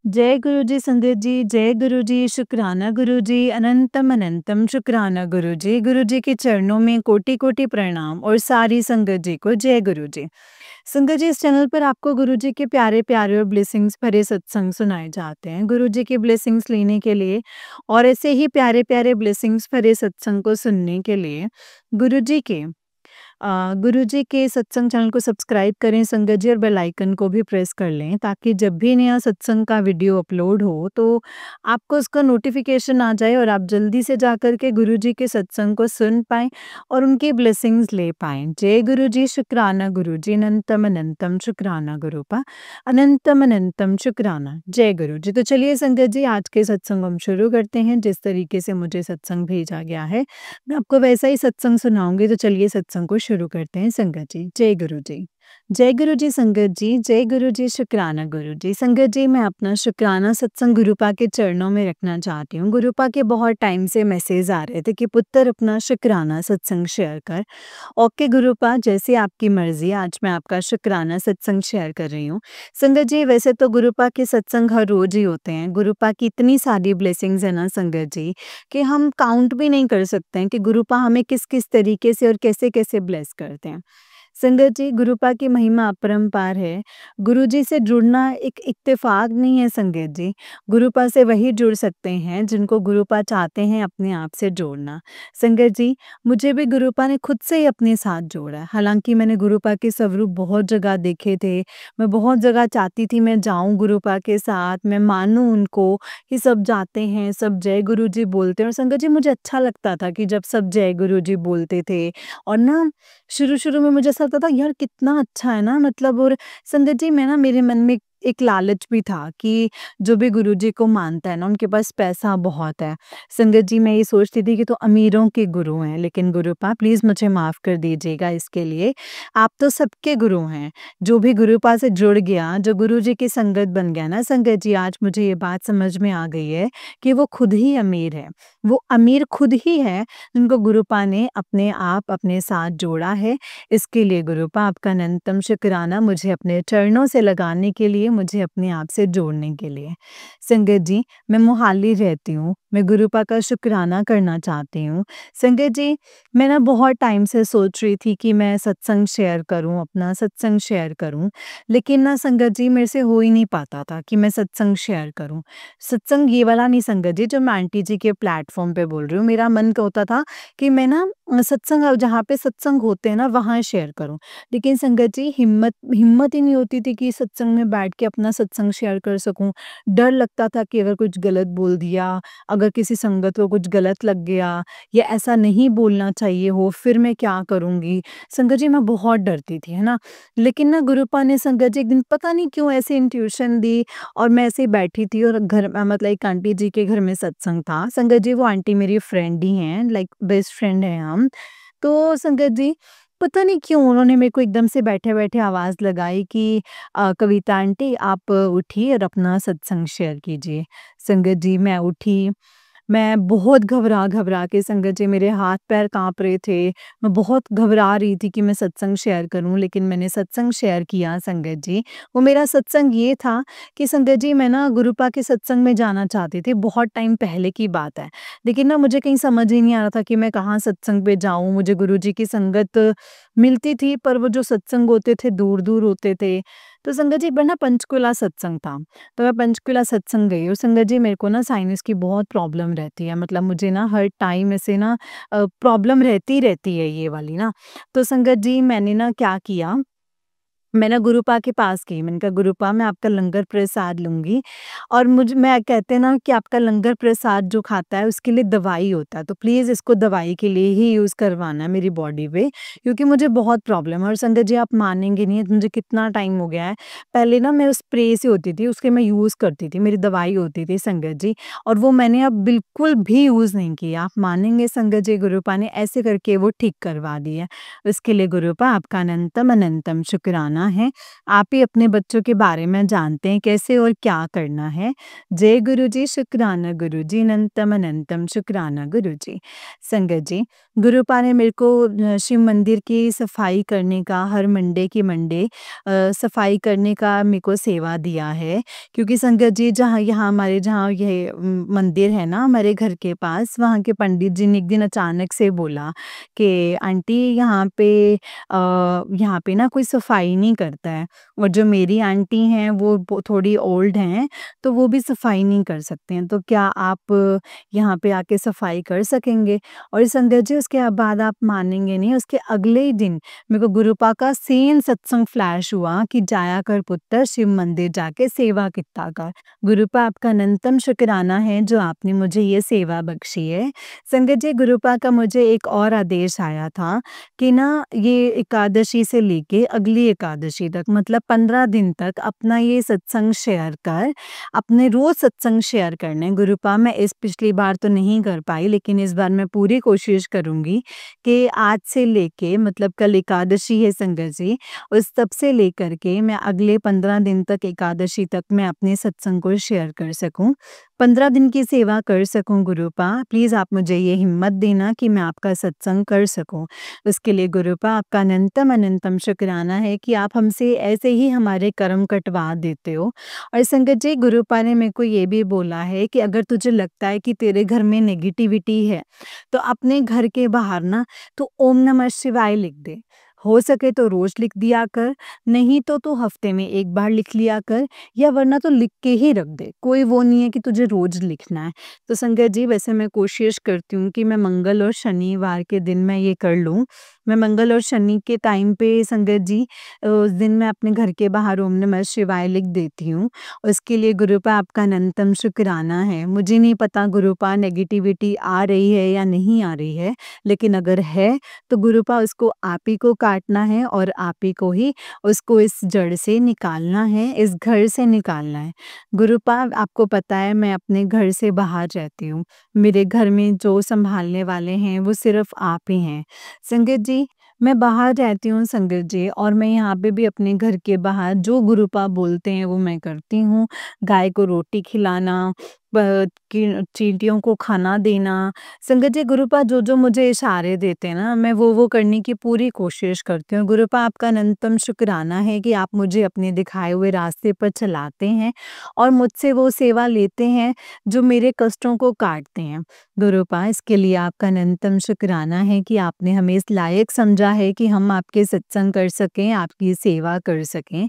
जय गुरु जी संगत जी, जय गुरु जी, शुक्राना गुरु जी, अनंतम अनंतम शुक्राना गुरु जी। गुरु जी के चरणों में कोटि-कोटि प्रणाम और सारी संगत जी को जय गुरु जी। संगत जी, इस चैनल पर आपको गुरु जी के प्यारे-प्यारे और ब्लेसिंग्स भरे सत्संग सुनाए जाते हैं। गुरु जी के ब्लेसिंग्स लेने के लिए और ऐसे ही प्यारे-प्यारे ब्लेसिंग्स भरे सत्संग को सुनने के लिए गुरु जी के गुरुजी के सत्संग चैनल को सब्सक्राइब करें संगत जी और बेल आइकन को भी प्रेस कर लें ताकि जब भी नया सत्संग का वीडियो अपलोड हो तो आपको उसका नोटिफिकेशन आ जाए और आप जल्दी से जाकर के गुरुजी के सत्संग को सुन पाएँ और उनकी ब्लेसिंग्स ले पाएँ। जय गुरुजी, शुक्राना गुरुजी, अनंतम अनंतम शुक्राना गुरुपा, अनंतम अनंतम शुक्राना। जय गुरु जी। तो चलिए संगत जी, आज के सत्संग हम शुरू करते हैं। जिस तरीके से मुझे सत्संग भेजा गया है मैं आपको वैसा ही सत्संग सुनाऊँगी, तो चलिए सत्संग को शुरू करते हैं संगत जी। जय गुरु जी। जय गुरु जी संगत जी, जय गुरु जी, शुक्राना गुरु जी। संगत जी, मैं अपना शुक्राना सत्संग गुरुपा के चरणों में रखना चाहती हूँ। गुरुपा के बहुत टाइम से मैसेज आ रहे थे कि पुत्र अपना शुक्राना सत्संग शेयर कर। ओके गुरुपा, जैसे आपकी मर्ज़ी, आज मैं आपका शुक्राना सत्संग शेयर कर रही हूँ। संगत जी, वैसे तो गुरुपा के सत्संग हर रोज़ ही होते हैं। गुरुपा की इतनी सारी ब्लेसिंग्स है ना संगत जी, कि हम काउंट भी नहीं कर सकते हैं कि गुरुपा हमें किस-किस तरीके से और कैसे-कैसे ब्लेस करते हैं। संगत जी, गुरुपा की महिमा अपरंपार है। गुरुजी से जुड़ना एक इत्तेफ़ाक नहीं है संगत जी। गुरुपा से वही जुड़ सकते हैं जिनको गुरुपा चाहते हैं अपने आप से जोड़ना। संगत जी, मुझे भी गुरुपा ने खुद से ही अपने साथ जोड़ा है। हालाँकि मैंने गुरुपा के स्वरूप बहुत जगह देखे थे। मैं बहुत जगह चाहती थी मैं जाऊँ गुरुपा के साथ, मैं मानूँ उनको कि सब जाते हैं, सब जय गुरु जी बोलते हैं और संगत जी, मुझे अच्छा लगता था कि जब सब जय गुरु जी बोलते थे और ना शुरू-शुरू में मुझे ऐसा लगता था यार कितना अच्छा है ना, मतलब। और संगत जी, मैं ना मेरे मन में एक लालच भी था कि जो भी गुरुजी को मानता है ना उनके पास पैसा बहुत है। संगत जी, मैं ये सोचती थी कि तो अमीरों के गुरु हैं, लेकिन गुरुपा प्लीज़ मुझे माफ़ कर दीजिएगा इसके लिए। आप तो सबके गुरु हैं। जो भी गुरुपा से जुड़ गया, जो गुरुजी की संगत बन गया ना संगत जी, आज मुझे ये बात समझ में आ गई है कि वो खुद ही अमीर है। वो अमीर खुद ही है जिनको गुरुपा ने अपने आप अपने साथ जोड़ा है। इसके लिए गुरुपा आपका अनंतम शुक्राना, मुझे अपने चरणों से लगाने के लिए, मुझे अपने आप से जोड़ने के लिए। संगत जी, मैं मोहाली रहती हूँ, मैं गुरुपा का शुक्राना करना चाहती हूँ। संगत जी, मैं ना बहुत टाइम से सोच रही थी कि मैं सत्संग शेयर करूँ, अपना सत्संग शेयर करूँ, लेकिन ना संगत जी मेरे से हो ही नहीं पाता था कि मैं सत्संग शेयर करूँ। सत्संग ये वाला नहीं संगत जी जो मैं आंटी जी के प्लेटफ़ॉर्म पे बोल रही हूँ। मेरा मन होता था कि मैं ना सत्संग जहाँ पे सत्संग होते हैं ना वहाँ शेयर करूँ। लेकिन संगत जी, हिम्मत हिम्मत ही नहीं होती थी कि सत्संग में बैठ के अपना सत्संग शेयर कर सकूँ। डर लगता था कि अगर कुछ गलत बोल दिया, अगर किसी संगत को कुछ गलत लग गया या ऐसा नहीं बोलना चाहिए हो, फिर मैं क्या करूँगी? संगत जी, मैं बहुत डरती थी, है ना? लेकिन ना गुरुपा ने संगत जी एक दिन पता नहीं क्यों ऐसे इंट्यूशन दी और मैं ऐसे ही बैठी थी और घर मतलब एक आंटी जी के घर में सत्संग था। संगत जी, वो आंटी मेरी फ्रेंड ही हैं, लाइक बेस्ट फ्रेंड हैं हम। तो संगत जी, पता नहीं क्यों उन्होंने मेरे को एकदम से बैठे-बैठे आवाज़ लगाई कि कविता आंटी, आप उठिए और अपना सत्संग शेयर कीजिए। संगत जी, मैं उठी। मैं बहुत घबरा-घबरा के संगत जी, मेरे हाथ-पैर काँप रहे थे। मैं बहुत घबरा रही थी कि मैं सत्संग शेयर करूँ, लेकिन मैंने सत्संग शेयर किया संगत जी। वो मेरा सत्संग ये था कि संगत जी, मैं ना गुरुपा के सत्संग में जाना चाहती थी, बहुत टाइम पहले की बात है। लेकिन ना मुझे कहीं समझ ही नहीं आ रहा था कि मैं कहाँ सत्संग पे जाऊँ। मुझे गुरुजी की संगत मिलती थी, पर वो जो सत्संग होते थे दूर-दूर होते थे। तो संगत जी, एक बार ना पंचकुला सत्संग था। तो मैं पंचकुला सत्संग गई और संगत जी, मेरे को ना साइनस की बहुत प्रॉब्लम रहती है, मतलब मुझे ना हर टाइम ऐसे ना प्रॉब्लम रहती रहती है ये वाली ना। तो संगत जी, मैंने ना क्या किया, मैं ना गुरुपा के पास गई। मैंने कहा गुरुपा, मैं आपका लंगर प्रसाद लूँगी और मैं कहते हैं ना कि आपका लंगर प्रसाद जो खाता है उसके लिए दवाई होता है, तो प्लीज़ इसको दवाई के लिए ही यूज़ करवाना है मेरी बॉडी पे, क्योंकि मुझे बहुत प्रॉब्लम है। और संगत जी, आप मानेंगे नहीं, मुझे कितना टाइम हो गया है। पहले ना मैं स्प्रे से होती थी, उसके मैं यूज़ करती थी, मेरी दवाई होती थी संगत जी, और वो मैंने अब बिल्कुल भी यूज़ नहीं किया। आप मानेंगे संगत जी, गुरुपा ने ऐसे करके वो ठीक करवा दी है। इसके लिए गुरुपा आपका अनंतम अनंतम शुक्राना। करना है। आप ही अपने बच्चों के बारे में जानते हैं कैसे और क्या करना है। जय गुरु जी, शुक्राना गुरु जी, अनंतम अनंतम शुक्राना गुरु जी। संगत जी, गुरुपा ने मेरे को शिव मंदिर की सफाई करने का, हर मंडे की मंडे सफाई करने का मेरे को सेवा दिया है। क्योंकि संगत जी, जहाँ ये मंदिर है ना हमारे घर के पास, वहाँ के पंडित जी ने एक दिन अचानक से बोला कि आंटी यहाँ पे ना कोई सफाई नहीं करता है, और जो मेरी आंटी हैं वो थोड़ी ओल्ड हैं, तो वो भी सफाई नहीं कर सकते हैं, तो क्या आप यहाँ पे आके सफाई कर सकेंगे? और संगत जी, उसके बाद आप मानेंगे नहीं, उसके अगले ही दिन मेरे को गुरुपा का सेम सत्संग फ्लैश हुआ कि जाया कर पुत्र, शिव मंदिर जाके सेवा कित्ता कर। गुरुपा, आपका अनंतम शुक्राना है जो आपने मुझे ये सेवा बख्शी है। संगत जी, गुरुपा का मुझे एक और आदेश आया था कि ना ये एकादशी से लेके अगली एकादशी तक, मतलब 15 दिन तक अपना ये सत्संग शेयर कर, अपने रोज सत्संग शेयर करने। गुरुपा, मैं इस पिछली बार तो नहीं कर पाई, लेकिन इस बार मैं पूरी कोशिश करूंगी कि आज से लेके, मतलब कल एकादशी है संगत जी, उस तब से लेकर के मैं अगले 15 दिन तक, एकादशी तक मैं अपने सत्संग को शेयर कर सकूं, 15 दिन की सेवा कर सकूं। गुरुपा, प्लीज आप मुझे ये हिम्मत देना कि मैं आपका सत्संग कर सकूं। उसके लिए गुरुपा, आपका अनंतम अनंतम शुक्राना है कि आप हमसे ऐसे ही हमारे कर्म कटवा देते हो। और संगत जी, गुरुपा ने मेरे को ये भी बोला है कि अगर तुझे लगता है कि तेरे घर में नेगेटिविटी है, तो अपने घर के बाहर ना तो ओम नमः शिवाय लिख दे। हो सके तो रोज लिख दिया कर, नहीं तो तू हफ्ते में एक बार लिख लिया कर, या वरना तो लिख के ही रख दे। कोई वो नहीं है कि तुझे रोज लिखना है। तो संगत जी, वैसे मैं कोशिश करती हूँ कि मैं मंगल और शनिवार के दिन मैं ये कर लूँ। मैं मंगल और शनि के टाइम पे संगत जी, उस दिन मैं अपने घर के बाहर ओम नमः शिवाय लिख देती हूँ। उसके लिए गुरुपा, आपका अनंतम शुक्राना है। मुझे नहीं पता गुरुपा नेगेटिविटी आ रही है या नहीं आ रही है, लेकिन अगर है तो गुरुपा उसको आप ही को काटना है और आप ही को ही उसको इस जड़ से निकालना है, इस घर से निकालना है। गुरुपा, आपको पता है मैं अपने घर से बाहर रहती हूँ। मेरे घर में जो संभालने वाले हैं वो सिर्फ आप ही हैं। संगत जी, मैं बाहर रहती हूँ संगत जी, और मैं यहाँ पे भी अपने घर के बाहर जो गुरुपा बोलते हैं वो मैं करती हूँ। गाय को रोटी खिलाना, चींटियों को खाना देना। संगत जी, गुरुपा जो मुझे इशारे देते हैं ना, मैं वो करने की पूरी कोशिश करती हूँ। गुरुपा, आपका अनंतम शुक्राना है कि आप मुझे अपने दिखाए हुए रास्ते पर चलाते हैं और मुझसे वो सेवा लेते हैं जो मेरे कष्टों को काटते हैं। गुरुपा, इसके लिए आपका अनंतम शुक्राना है कि आपने हमें इस लायक समझा है कि हम आपके सत्संग कर सकें, आपकी सेवा कर सकें।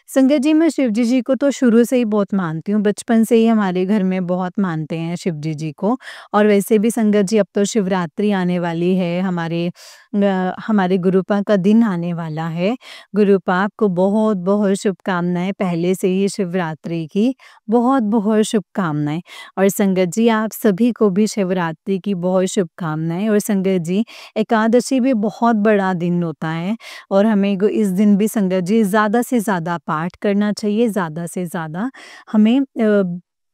संगत जी, मैं शिवजी जी को तो शुरू से ही बहुत मानती हूँ, बचपन से ही हमारे घर में बहुत मानते हैं शिवजी जी को। और वैसे भी संगत जी, अब तो शिवरात्रि आने वाली है, हमारे गुरुपा का दिन आने वाला है। गुरुपा, आपको बहुत बहुत शुभकामनाएं पहले से ही शिवरात्रि की, बहुत बहुत शुभकामनाएं। और संगत जी, आप सभी को भी शिवरात्रि की बहुत शुभकामनाएं। और संगत जी, एकादशी भी बहुत बड़ा दिन होता है, और हमें इस दिन भी संगत जी ज़्यादा से ज़्यादा पाठ करना चाहिए, ज़्यादा से ज़्यादा हमें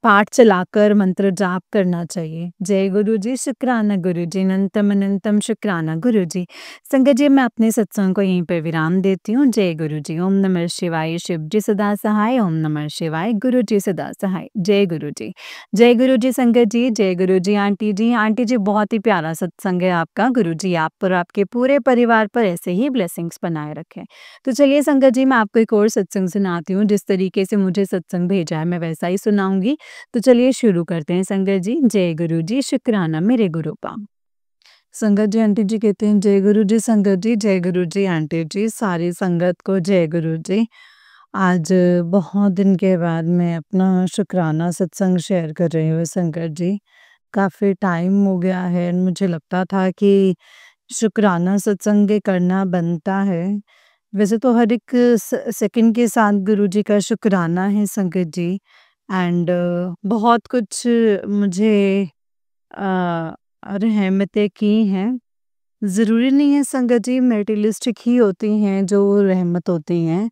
पाठ चलाकर मंत्र जाप करना चाहिए। जय गुरु जी, शुक्राना गुरु जी, अनंतम अनंतम शुक्राना गुरु जी। संगत जी, मैं अपने सत्संग को यहीं पर विराम देती हूँ। जय गुरु जी। ओम नमः शिवाय। शिव जी सदा सहाय। ओम नमः शिवाय। गुरु जी सदा सहाय। जय गुरु जी। जय गुरु जी संगत जी। जय गुरु जी आंटी जी। आंटी जी, बहुत ही प्यारा सत्संग है आपका। गुरु जी आप पर, आपके पूरे परिवार पर ऐसे ही ब्लेसिंग्स बनाए रखें। तो चलिए संगत जी, मैं आपको एक और सत्संग सुनाती हूँ। जिस तरीके से मुझे सत्संग भेजा है मैं वैसा ही सुनाऊंगी। तो चलिए शुरू करते हैं संगत जी। जय गुरु जी, शुक्राना मेरे गुरुपा। संगत जी, आंटी जी कहते हैं जय गुरु जी संगत जी, जय गुरु जी आंटी जी, सारी संगत को जय गुरु जी। आज बहुत दिन के बाद मैं अपना शुक्राना सत्संग शेयर कर रही हूँ संगत जी। काफ़ी टाइम हो गया है, मुझे लगता था कि शुक्राना सत्संग करना बनता है। वैसे तो हर एक सेकंड के साथ गुरु जी का शुक्राना है संगत जी। एंड बहुत कुछ मुझे रहमतें की हैं। ज़रूरी नहीं है संगत जी मेटेरियलिस्टिक ही होती हैं जो रहमत होती हैं।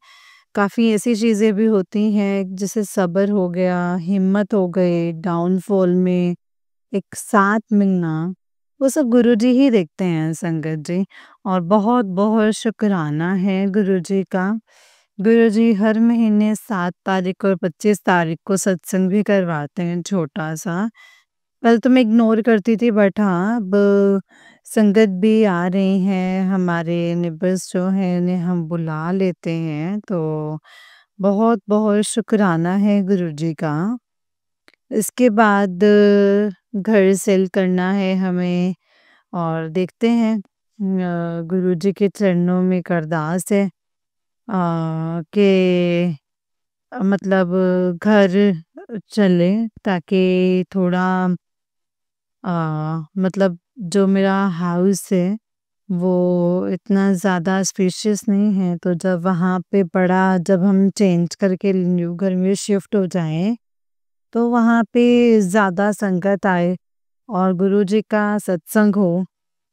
काफ़ी ऐसी चीज़ें भी होती हैं जैसे सब्र हो गया, हिम्मत हो गई, डाउनफॉल में एक साथ मिलना, वो सब गुरुजी ही देखते हैं संगत जी। और बहुत बहुत शुक्राना है गुरुजी का। गुरुजी हर महीने 7 तारीख और 25 तारीख को सत्संग भी करवाते हैं छोटा-सा। पहले तो मैं इग्नोर करती थी बट हाँ, अब संगत भी आ रही हैं, हमारे नेबर्स जो हैं उन्हें हम बुला लेते हैं, तो बहुत-बहुत शुक्राना है गुरुजी का। इसके बाद घर सेल करना है हमें और देखते हैं गुरुजी के चरणों में एक अरदास है कि मतलब घर चले ताकि थोड़ा अ, मतलब जो मेरा हाउस है वो इतना ज़्यादा स्पेशियस नहीं है, तो जब वहाँ पे बड़ा जब हम चेंज करके न्यू घर में शिफ्ट हो जाएँ, तो वहाँ पे ज़्यादा संगत आए और गुरुजी का सत्संग हो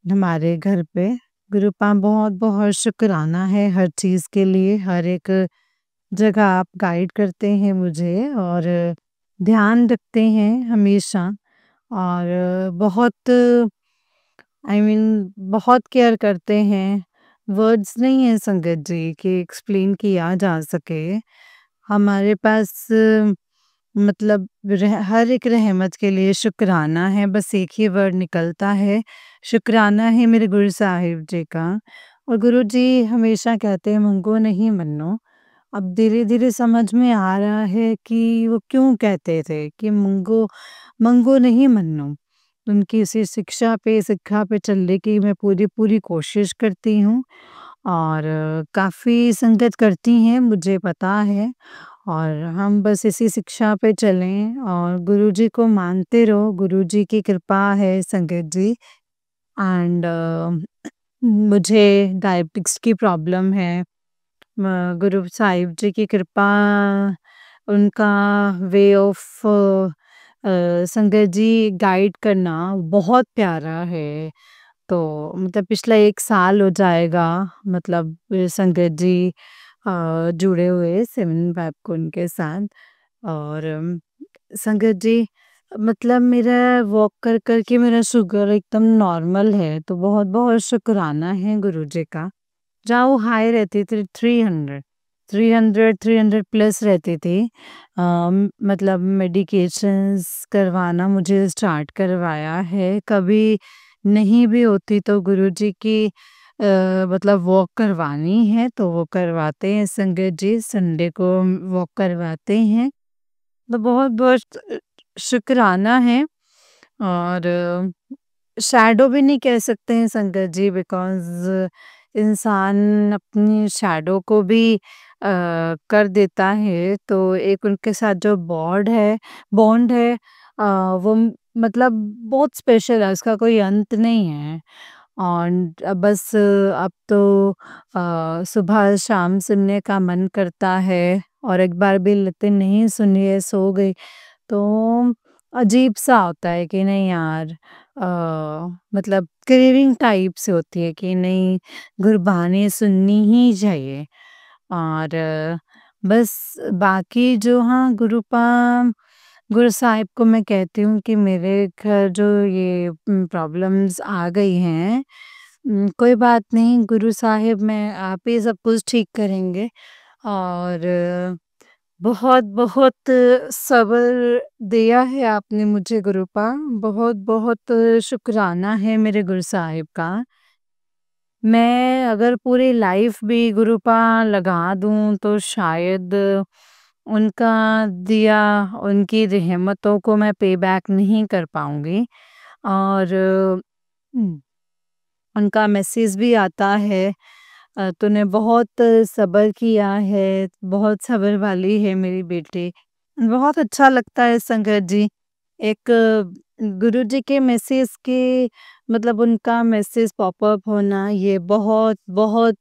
हमारे घर पे। गुरु का बहुत-बहुत शुक्राना है हर चीज़ के लिए, हर एक जगह आप गाइड करते हैं मुझे और ध्यान रखते हैं हमेशा और बहुत बहुत केयर करते हैं। वर्ड्स नहीं है संगत जी कि एक्सप्लेन किया जा सके। हमारे पास मतलब हर एक रहमत के लिए शुक्राना है, बस एक ही वर्ड निकलता है, शुक्राना है मेरे गुरु साहिब जी का। और गुरु जी हमेशा कहते हैं मंगो नहीं मन्नो। अब धीरे-धीरे समझ में आ रहा है कि वो क्यों कहते थे कि मंगो मंगो नहीं मन्नो। उनकी इसी शिक्षा पे चलने की मैं पूरी-पूरी कोशिश करती हूँ और काफ़ी संगत करती हैं मुझे पता है और हम बस इसी शिक्षा पे चलें और गुरुजी को मानते रहो, गुरुजी की कृपा है संगत जी एंड मुझे डायबिटिक्स की प्रॉब्लम है। गुरु साहिब जी की कृपा, उनका वे ऑफ संगत जी गाइड करना बहुत प्यारा है। तो मतलब पिछला 1 साल हो जाएगा मतलब संगत जी जुड़े हुए 7 फ़ेब को उनके साथ और संगत जी मतलब मेरा वॉक कर के मेरा शुगर एकदम नॉर्मल है, तो बहुत-बहुत शुक्राना है गुरुजी का। जहाँ वो हाई रहती थी 300 प्लस रहती थी मतलब मेडिकेशंस करवाना मुझे स्टार्ट करवाया है। कभी नहीं भी होती तो गुरुजी की मतलब वॉक करवानी है तो वो करवाते हैं संगत जी, संडे को वॉक करवाते हैं। तो बहुत-बहुत शुक्राना है और शैडो भी नहीं कह सकते हैं संगत जी बिकॉज़ इंसान अपनी शैडो को भी कर देता है, तो एक उनके साथ जो बॉन्ड है वो मतलब बहुत स्पेशल है, उसका कोई अंत नहीं है। और बस अब तो सुबह शाम सुनने का मन करता है और एक बार भी लगता है नहीं सुनी है, सो गई। तो अजीब-सा होता है कि नहीं यार मतलब क्रेविंग टाइप से होती है कि नहीं गुरबानी सुननी ही चाहिए और बस बाकी जो हाँ गुरु साहिब को मैं कहती हूँ कि मेरे घर जो ये प्रॉब्लम्स आ गई हैं कोई बात नहीं गुरु साहिब मैं आप ही सब कुछ ठीक करेंगे और बहुत-बहुत सब्र दिया है आपने मुझे गुरुपा, बहुत-बहुत शुक्राना है मेरे गुरु साहिब का। मैं अगर पूरी लाइफ भी गुरुपा लगा दूँ तो शायद उनका दिया उनकी रहमतों को मैं पे बैक नहीं कर पाऊँगी और उम, उनका मैसेज भी आता है तूने बहुत सब्र किया है, बहुत सब्र वाली है मेरी बेटी। बहुत अच्छा लगता है संगत जी। एक गुरुजी के मैसेज के मतलब उनका मैसेज पॉप अप होना ये बहुत बहुत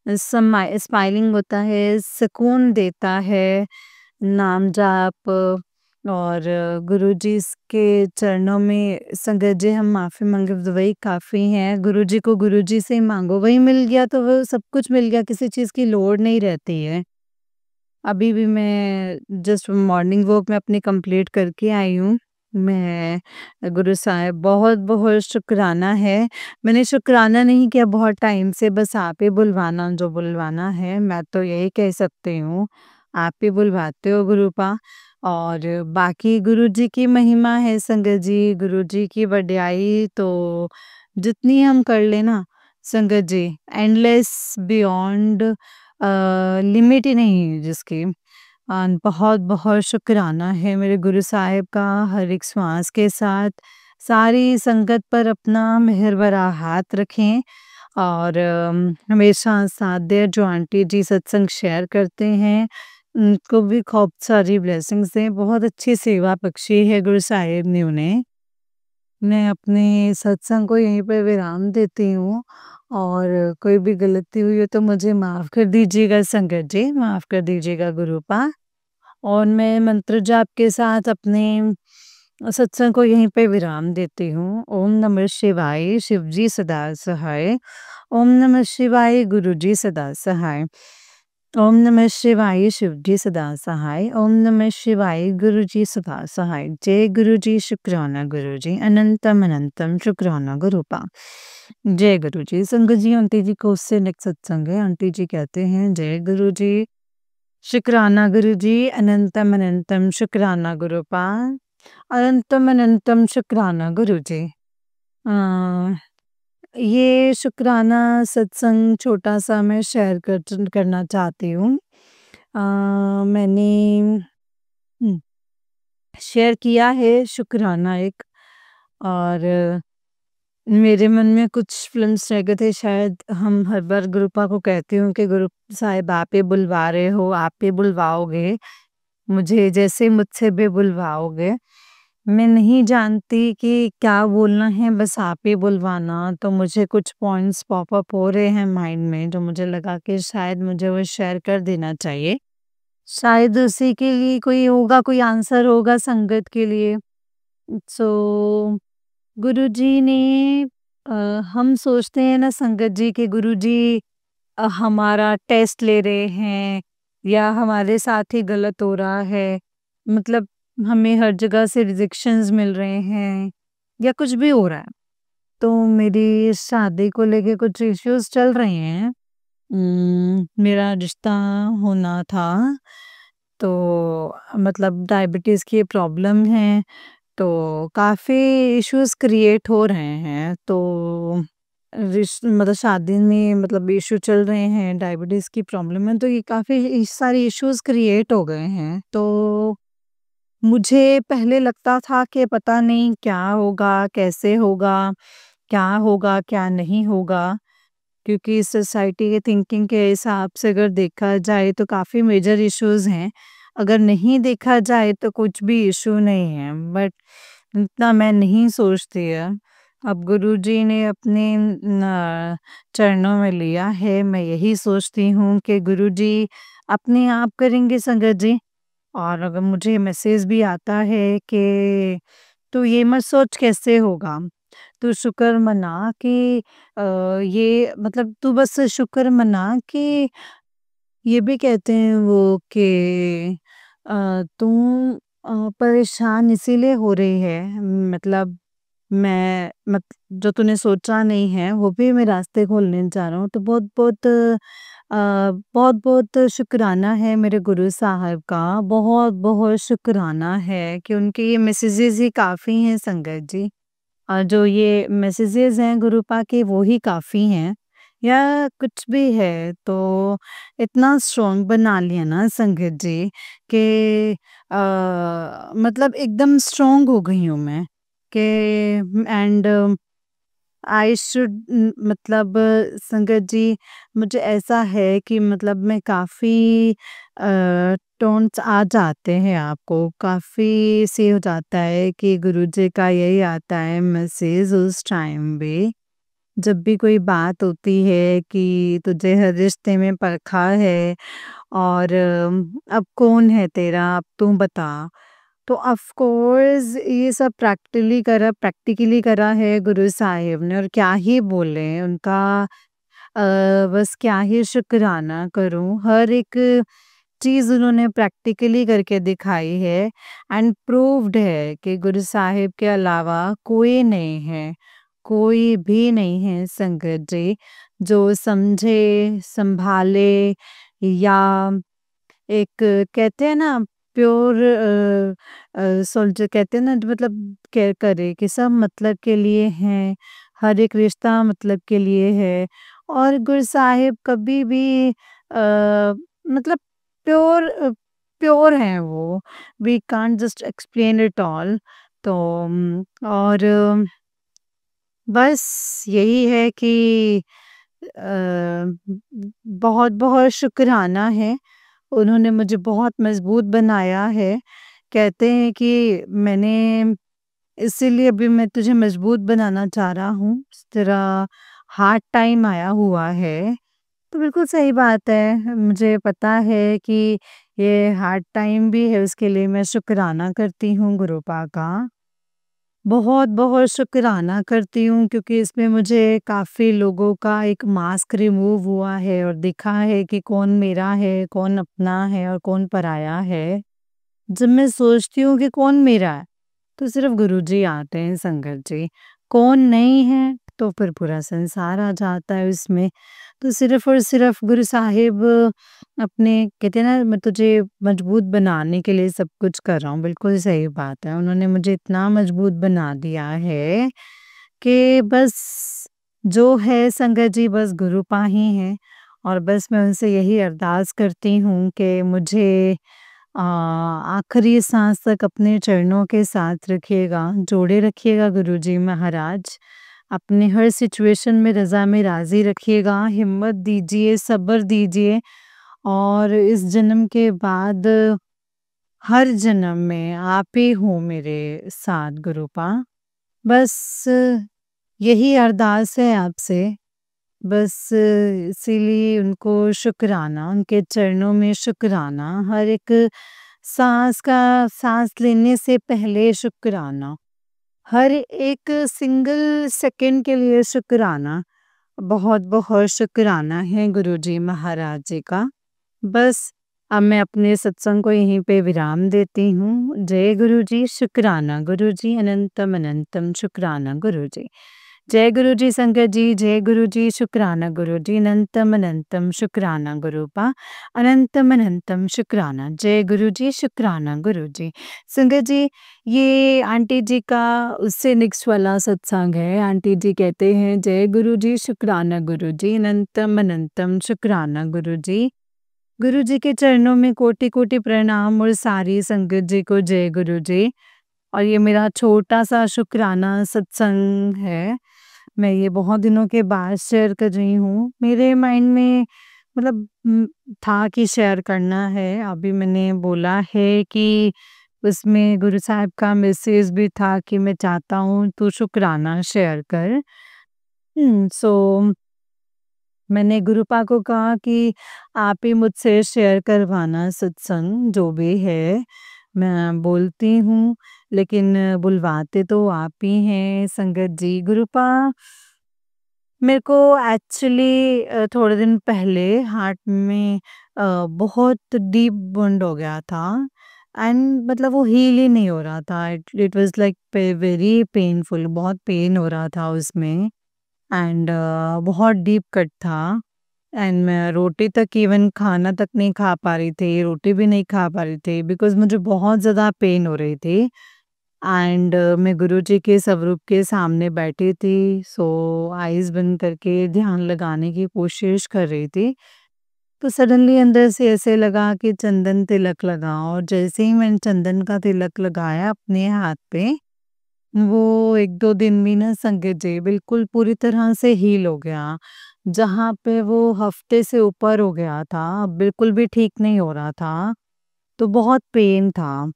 स्माइलिंग होता है, सुकून देता है, नाम जाप और गुरुजी के चरणों में संगत जी हम माफ़ी माँगे तो वही काफ़ी है। गुरुजी को गुरुजी से ही माँगो, वही मिल गया तो वो सब कुछ मिल गया, किसी चीज़ की लोड़ नहीं रहती है। अभी भी मैं जस्ट मॉर्निंग वॉक में अपनी कंप्लीट करके आई हूँ। मैं गुरु साहिब बहुत-बहुत शुकराना है। मैंने शुकराना नहीं किया बहुत टाइम से, बस आप ही बुलवाना जो बुलवाना है, मैं तो यही कह सकती हूँ। आप ही बुलवाते हो गुरुपा। और बाकी गुरुजी की महिमा है संगत जी, गुरुजी की वड्याई तो जितनी हम कर लें ना संगत जी, एंडलेस बियॉन्ड लिमिट ही नहीं है जिसकी। बहुत-बहुत शुकराना है मेरे गुरु साहिब का हर एक श्वास के साथ। सारी संगत पर अपना मेहर भरा हाथ रखें और हमेशा साथ दें जो आंटी जी सत्संग शेयर करते हैं, उनको भी खूब सारी ब्लेसिंग्स दें। बहुत अच्छी सेवा बख्शी है गुरु साहिब ने उन्हें। मैं अपने सत्संग को यहीं पे विराम देती हूँ और कोई भी गलती हुई हो तो मुझे माफ़ कर दीजिएगा संगत जी, माफ़ कर दीजिएगा गुरुपा। और मैं मंत्र जाप के साथ अपने सत्संग को यहीं पे विराम देती हूँ। ओम नमः शिवाय, शिव जी सदा सहाय। ओम नमः शिवाय, गुरु जी सदा सहाय। ओम नमः शिवाय, शिव जी सदा सहाय। ओम नमः शिवाय, गुरु जी सदा सहाय। जय गुरु जी, शुक्राना गुरु जी, अनंतम अनंतम शुक्राना गुरुपा। जय गुरु जी। संगत जी, आंटी जी को उससे नेक्स्ट सत्संग है। आंटी जी कहते हैं जय गुरु जी, शुक्राना गुरुजी, अनंतम अनंतम शुक्राना गुरुपाद, अनंतम अनंतम शुक्राना गुरुजी। अ, ये शुक्राना सत्संग छोटा-सा मैं शेयर करना चाहती हूँ। मैंने हुँ, शेयर किया है शुक्राना एक और मेरे मन में कुछ फ़िल्म्स रह गए थे शायद हम हर बार गुरुपा को कहती हूँ कि गुरु साहिब आप ही बुलवा रहे हो, आप ही बुलवाओगे। मुझे जैसे मुझसे भी बुलवाओगे। मैं नहीं जानती कि क्या बोलना है, बस आप ही बुलवाना। तो मुझे कुछ पॉइंट्स पॉप अप हो रहे हैं माइंड में, जो मुझे लगा कि शायद मुझे वो शेयर कर देना चाहिए। शायद उसी के लिए कोई होगा, कोई आंसर होगा संगत के लिए। सो गुरुजी ने अ, हम सोचते हैं ना संगत जी कि गुरुजी हमारा टेस्ट ले रहे हैं या हमारे साथ ही गलत हो रहा है, मतलब हमें हर जगह से रिजेक्शंस मिल रहे हैं या कुछ भी हो रहा है। तो मेरी शादी को लेके कुछ इश्यूज चल रहे हैं। मेरा रिश्ता होना था, तो मतलब डायबिटीज़ की प्रॉब्लम है, तो काफ़ी इश्यूज क्रिएट हो रहे हैं। तो मतलब शादी में मतलब इश्यू चल रहे हैं, डायबिटीज़ की प्रॉब्लम है, तो ये काफ़ी सारे इश्यूज क्रिएट हो गए हैं। तो मुझे पहले लगता था कि पता नहीं क्या होगा, कैसे होगा, क्या होगा, क्या नहीं होगा, क्योंकि सोसाइटी के थिंकिंग के हिसाब से अगर देखा जाए तो काफ़ी मेजर इश्यूज हैं। अगर नहीं देखा जाए तो कुछ भी इश्यू नहीं है, बट इतना मैं नहीं सोचती है। अब गुरुजी ने अपने चरणों में लिया है, मैं यही सोचती हूँ कि गुरुजी अपने आप करेंगे संगत जी। और अगर मुझे मैसेज भी आता है कि तू ये मत सोच कैसे होगा, तू शुक्र मना कि ये मतलब तू बस शुक्र मना कि ये भी कहते हैं वो कि तू परेशान इसीलिए हो रही है, मतलब मैं मत जो तूने सोचा नहीं है वो भी मैं रास्ते खोलने जा रहा हूँ। तो बहुत-बहुत शुक्राना है मेरे गुरु साहब का, बहुत-बहुत शुक्राना है कि उनके ये मैसेजेस ही काफ़ी हैं संगत जी। जो ये मैसेजेस हैं गुरुपा के वो ही काफ़ी हैं, या कुछ भी है तो इतना स्ट्रॉन्ग बना लिया ना संगत जी कि मतलब एकदम स्ट्रॉन्ग हो गई हूँ मैं कि एंड आई शुड मतलब संगत जी मुझे ऐसा है कि मतलब मैं काफ़ी टोन्स आ जाते हैं आपको, काफ़ी से हो जाता है कि गुरुजी का यही आता है मैसेज उस टाइम पे, जब भी कोई बात होती है कि तुझे हर रिश्ते में परखा है और अब कौन है तेरा, अब तू बता। तो ऑफ कोर्स ये सब प्रैक्टिकली करा है गुरु साहिब ने, और क्या ही बोले उनका, बस क्या ही शुक्राना करूं। हर एक चीज़ उन्होंने प्रैक्टिकली करके दिखाई है एंड प्रूव्ड है कि गुरु साहिब के अलावा कोई नहीं है, कोई भी नहीं है संगत जी, जो समझे, सँभाले या एक कहते हैं ना प्योर सोल्जर कहते हैं ना मतलब केयर करे कि सब मतलब के लिए हैं, हर एक रिश्ता मतलब के लिए है और गुरु साहिब कभी भी मतलब प्योर प्योर हैं वो, we can't just explain it all. तो और बस यही है कि बहुत-बहुत शुक्राना है, उन्होंने मुझे बहुत मज़बूत बनाया है। कहते हैं कि मैंने इसीलिए अभी मैं तुझे मज़बूत बनाना चाह रहा हूँ, तेरा हार्ड टाइम आया हुआ है। तो बिल्कुल सही बात है, मुझे पता है कि ये हार्ड टाइम भी है, उसके लिए मैं शुकराना करती हूँ गुरुपा का। बहुत-बहुत शुकराना करती हूँ क्योंकि इसमें मुझे काफ़ी लोगों का एक मास्क रिमूव हुआ है और दिखा है कि कौन मेरा है, कौन अपना है और कौन पराया है। जब मैं सोचती हूँ कि कौन मेरा है, तो सिर्फ़ गुरुजी आते हैं संगत जी। कौन नहीं है, तो फिर पूरा संसार आ जाता है उसमें। तो सिर्फ़ और सिर्फ़ गुरु साहिब अपने कहते हैं ना मैं तुझे मजबूत बनाने के लिए सब कुछ कर रहा हूँ, बिल्कुल सही बात है। उन्होंने मुझे इतना मजबूत बना दिया है कि बस जो है संगत जी बस गुरुपा ही हैं और बस मैं उनसे यही अरदास करती हूँ कि मुझे आखिरी साँस तक अपने चरणों के साथ रखिएगा, जोड़े रखिएगा गुरुजी महाराज। अपने हर सिचुएशन में रज़ा में राज़ी रखिएगा, हिम्मत दीजिए, सब्र दीजिए और इस जन्म के बाद हर जन्म में आप ही हो मेरे साथ गुरुपा। बस यही अरदास है आपसे, बस इसीलिए उनको शुकराना, उनके चरणों में शुकराना, हर एक साँस लेने से पहले शुकराना, हर एक सिंगल सेकंड के लिए शुकराना, बहुत-बहुत शुकराना है गुरुजी महाराज जी का। बस अब मैं अपने सत्संग को यहीं पे विराम देती हूँ। जय गुरुजी, शुकराना गुरुजी, अनंतम अनंतम शुकराना गुरुजी। जय गुरुजी संगत जी, जय गुरुजी, शुकराना गुरुजी, अनंतम अनंतम शुकराना गुरुपा, अनंतम अनंतम शुकराना। जय गुरुजी, शुकराना गुरुजी। संगत जी, ये आंटी जी का उससे नेक्स्ट वाला सत्संग है। आंटी जी कहते हैं, जय गुरुजी, शुकराना गुरुजी, अनंतम अनंतम शुकराना गुरुजी। गुरु जी के चरणों में कोटि-कोटि प्रणाम और सारी संगत जी को जय गुरु जी। और ये मेरा छोटा-सा शुकराना सत्संग है। मैं ये बहुत दिनों के बाद शेयर कर रही हूँ। मेरे माइंड में मतलब था कि शेयर करना है। अभी मैंने बोला है कि उसमें गुरु साहिब का मैसेज भी था कि मैं चाहता हूँ तू शुकराना शेयर कर। सो मैंने गुरुपा को कहा कि आप ही मुझसे शेयर करवाना सत्संग जो भी है, मैं बोलती हूँ लेकिन बुलवाते तो आप ही हैं संगत जी। गुरुपा मेरे को एक्चुअली थोड़े दिन पहले हार्ट में बहुत डीप वुंड हो गया था एंड मतलब वो हील ही नहीं हो रहा था। It it was like very painful, बहुत पेन हो रहा था उसमें एंड बहुत डीप कट था एंड मैं रोटी तक इवन खाना तक नहीं खा पा रही थी, रोटी भी नहीं खा पा रही थी बिकॉज़ मुझे बहुत ज़्यादा पेन हो रही थी एंड मैं गुरुजी के स्वरूप के सामने बैठी थी, सो आईज़ बंद करके ध्यान लगाने की कोशिश कर रही थी। तो सडनली अंदर से ऐसे लगा कि चंदन तिलक लगाओ और जैसे ही मैंने चंदन का तिलक लगाया अपने हाथ पे वो 1-2 दिन में ना संगत जी बिल्कुल पूरी तरह से हील हो गया। जहाँ पे वो हफ्ते से ऊपर हो गया था, अब बिल्कुल भी ठीक नहीं हो रहा था, तो बहुत पेन था।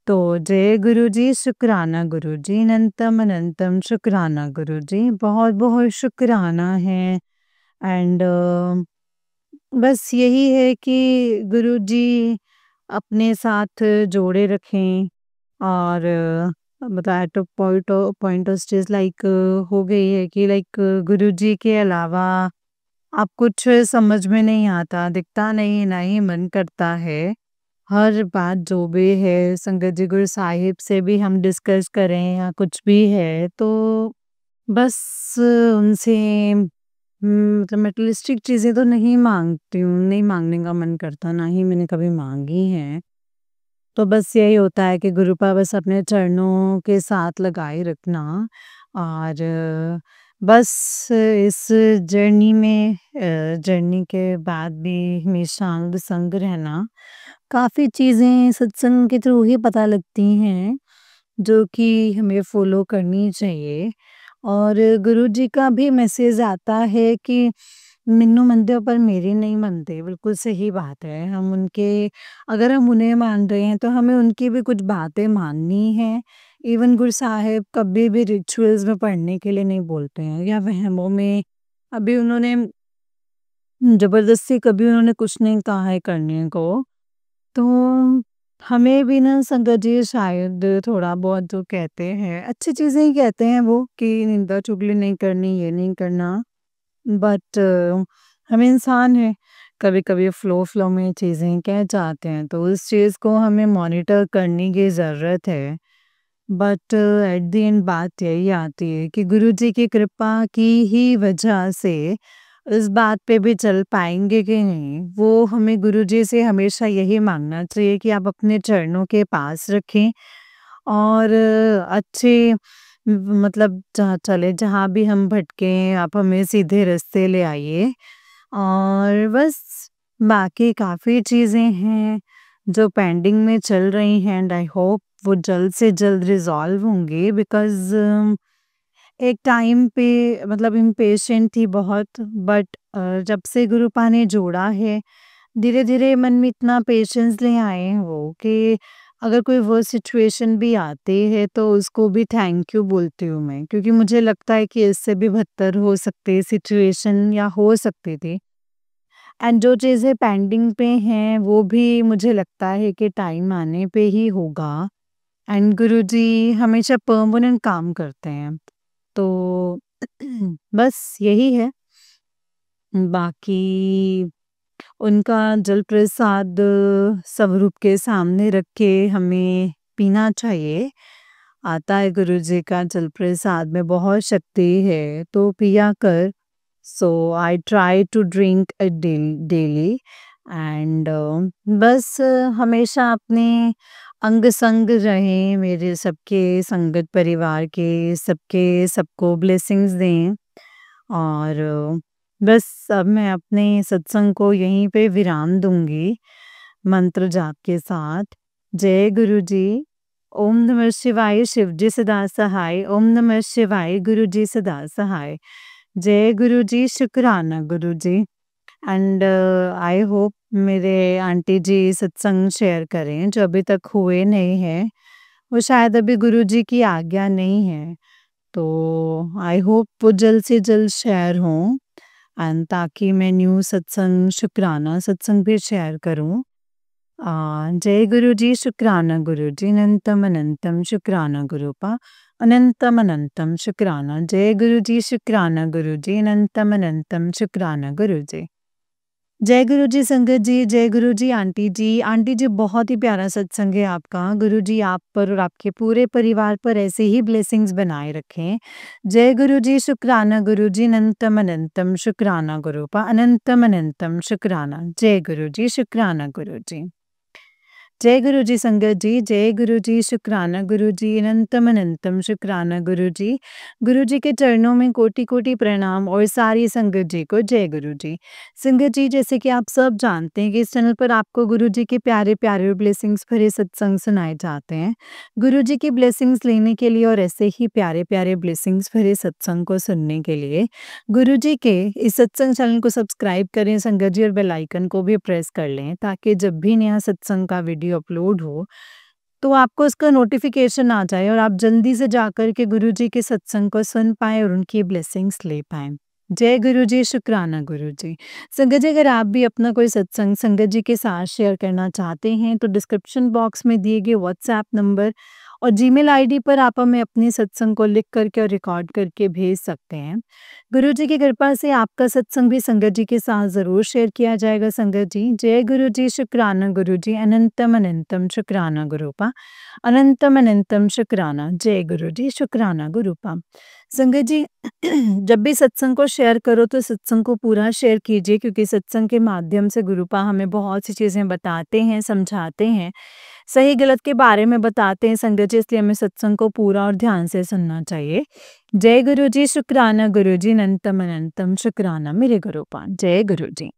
तो जय गुरुजी, शुकराना गुरुजी, अनंतम अनंतम शुकराना गुरुजी, बहुत-बहुत शुकराना है एंड बस यही है कि गुरुजी अपने साथ जोड़े रखें और मतलब at a point of stage like हो गई है कि लाइक गुरुजी के अलावा अब कुछ समझ में नहीं आता, दिखता नहीं, ना ही मन करता है। हर बात जो भी है संगत जी गुरु साहिब से भी हम डिस्कस करें या कुछ भी है तो बस उनसे मतलब मटेरियलिस्टिक चीज़ें तो नहीं माँगती हूँ, नहीं माँगने का मन करता, ना ही मैंने कभी माँगी हैं। तो बस यही होता है कि गुरुपा बस अपने चरणों के साथ लगाए रखना और बस इस जर्नी में जर्नी के बाद भी हमेशा अंग संग रहना। काफ़ी चीज़ें सत्संग के थ्रू ही पता लगती हैं, जो कि हमें फ़ॉलो करनी चाहिए और गुरुजी का भी मैसेज आता है कि "मिन्नू मनदे पर मेरे नहीं मनते", बिल्कुल सही बात है। हम उनके अगर हम उन्हें मान रहे हैं, तो हमें उनकी भी कुछ बातें माननी हैं। इवन गुरु साहिब कभी भी रिचुअल्स में पढ़ने के लिए नहीं बोलते हैं या वहमों में अभी उन्होंने ज़बरदस्ती कभी उन्होंने कुछ नहीं कहा है करने को। तो हमें भी ना संगत जी शायद थोड़ा बहुत जो कहते हैं, अच्छी चीज़ें ही कहते हैं वो कि निंदा चुगली नहीं करनी, ये नहीं करना। बट हम इंसान हैं, कभी-कभी फ़्लो में चीज़ें कह जाते हैं, तो उस चीज़ को हमें मॉनिटर करने की ज़रूरत है। बट एट द एंड बात यही आती है कि गुरुजी की कृपा की ही वजह से इस बात पे भी चल पाएँगे कि नहीं, वो हमें गुरुजी से हमेशा यही माँगना चाहिए कि आप अपने चरणों के पास रखें और अच्छे मतलब जहाँ चले जहाँ भी हम भटकें आप हमें सीधे रास्ते ले आइए और बस बाकी काफ़ी चीज़ें हैं जो पेंडिंग में चल रही हैं एंड आई होप वो जल्द से जल्द रिज़ॉल्व होंगी बिकॉज़ एक टाइम पे मतलब इम्पेशेंट थी बहुत बट जब से गुरुपा ने जोड़ा है धीरे-धीरे मन में इतना पेशेंस ले आए हैं वो कि अगर कोई वो सिचुएशन भी आती है तो उसको भी थैंक यू बोलती हूँ मैं क्योंकि मुझे लगता है कि इससे भी बदतर हो सकती सिचुएशन या हो सकती थी एंड जो चीज़ें पेंडिंग पे हैं वो भी मुझे लगता है कि टाइम आने पे ही होगा एंड गुरुजी हमेशा परमानेंट काम करते हैं तो बस यही है बाकी उनका जल प्रसाद स्वरूप के सामने रख के हमें पीना चाहिए। आता है गुरुजी का जल प्रसाद में बहुत शक्ति है तो पिया कर। So I try to drink it daily and बस हमेशा अपने अंग संग रहें मेरे सबके संगत परिवार के सबके सबको ब्लेसिंग्स दें और बस अब मैं अपने सत्संग को यहीं पे विराम दूँगी, मंत्र जाप के साथ। जय गुरु जी, ओम नमः शिवाय शिव जी सदा सहाय, ओम नमः शिवाय गुरु जी सदा सहाय। जय गुरु जी, शुक्राना गुरु जी एंड आई होप मेरे आंटी जी सत्संग शेयर करें जो अभी तक हुए नहीं हैं, वो शायद अभी गुरु जी की आज्ञा नहीं है। तो आई होप वो जल्द से जल्द शेयर हों एंड ताकि मैं न्यू सत्संग शुक्राना सत्संग भी शेयर करूं जय गुरु जी शुक्राना गुरु जी अनंतम अनंतम शुक्राना गुरुपा अनंतम अनंतम शुक्राना जय गुरु जी शुक्राना गुरु जी अनंतम अनंतम शुक्राना गुरु जी जय गुरु जी संगत जी, जय गुरु जी आंटी जी बहुत ही प्यारा सत्संग है आपका। गुरु जी आप पर और आपके पूरे परिवार पर ऐसे ही ब्लेसिंग्स बनाए रखें। जय गुरु जी शुक्राना गुरु जी अनंतम अनंतम शुक्राना गुरुपा अनंतम अनंतम शुक्राना जय गुरु जी शुक्राना गुरु जी। जय गुरु जी संगत जी, जय गुरु जी शुक्राना गुरु जी अनंतम अनंतम शुक्राना गुरु जी के चरणों में कोटि कोटि प्रणाम और सारी संगत जी को जय गुरु जी। संगत जी जैसे कि आप सब जानते हैं कि इस चैनल पर आपको गुरु जी के प्यारे प्यारे और ब्लेसिंग्स भरे सत्संग सुनाए जाते हैं। गुरु जी की ब्लेसिंग्स लेने के लिए और ऐसे ही प्यारे प्यारे ब्लेसिंग्स भरे सत्संग को सुनने के लिए गुरु जी के इस सत्संग चैनल को सब्सक्राइब करें संगत जी और बेल आइकन को भी प्रेस कर लें ताकि जब भी नया सत्संग का वीडियो अपलोड हो तो आपको उसका नोटिफिकेशन आ जाए और आप जल्दी से जाकर के गुरु जी के सत्संग को सुन पाएँ और उनकी ब्लेसिंग्स ले पाएँ। जय गुरु जी शुक्राना गुरु जी। संगत जी अगर आप भी अपना कोई सत्संग संगत जी के साथ शेयर करना चाहते हैं तो डिस्क्रिप्शन बॉक्स में दिए गए व्हाट्सएप नंबर और जीमेल आईडी पर आप हमें अपनी सत्संग को लिख करके और रिकॉर्ड करके भेज सकते हैं। गुरु जी की कृपा से आपका सत्संग भी संगत जी के साथ ज़रूर शेयर किया जाएगा संगत जी। जय गुरु जी, शुक्राना गुरु जी, अनंतम अनंतम शुक्राना गुरुपा, अनंतम अनंतम शुक्राना। जय गुरु जी, शुक्राना गुरुपा। संगत जी जब भी सत्संग को शेयर करो तो सत्संग को पूरा शेयर कीजिए, क्योंकि सत्संग के माध्यम से गुरुपा हमें बहुत सी चीज़ें बताते हैं, समझाते हैं, सही गलत के बारे में बताते हैं संगत जी, इसलिए हमें सत्संग को पूरा और ध्यान से सुनना चाहिए। जय गुरु जी, शुक्राना गुरु जी, अनंतम अनंतम शुक्राना मेरे गुरुपा। जय गुरु जी।